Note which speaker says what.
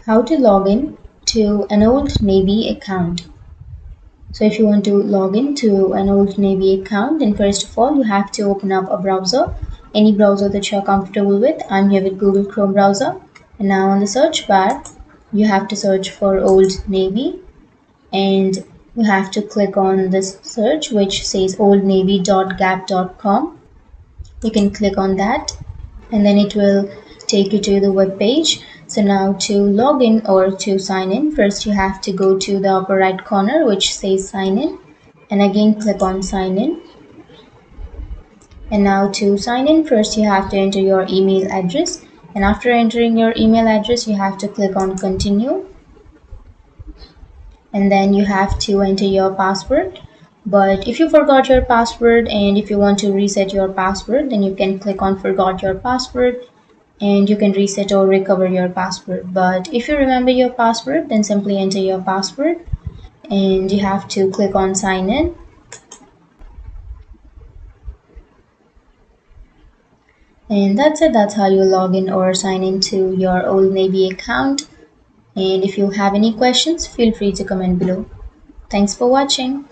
Speaker 1: How to log in to an Old Navy account. So if you want to log in to an Old Navy account, then first of all you have to open up a browser, any browser that you're comfortable with. I'm here with Google Chrome browser, and now on the search bar you have to search for Old Navy, and you have to click on this search which says oldnavy.gap.com. You can click on that and then it will take you to the web page. So now to log in or to sign in, first you have to go to the upper right corner which says sign in, and again click on sign in. And now to sign in, first you have to enter your email address, and after entering your email address you have to click on continue, and then you have to enter your password. But if you forgot your password and if you want to reset your password, then you can click on forgot your password and you can reset or recover your password. But if you remember your password, then simply enter your password and you have to click on sign in. And that's it. That's how you log in or sign into your Old Navy account. And if you have any questions, feel free to comment below. Thanks for watching.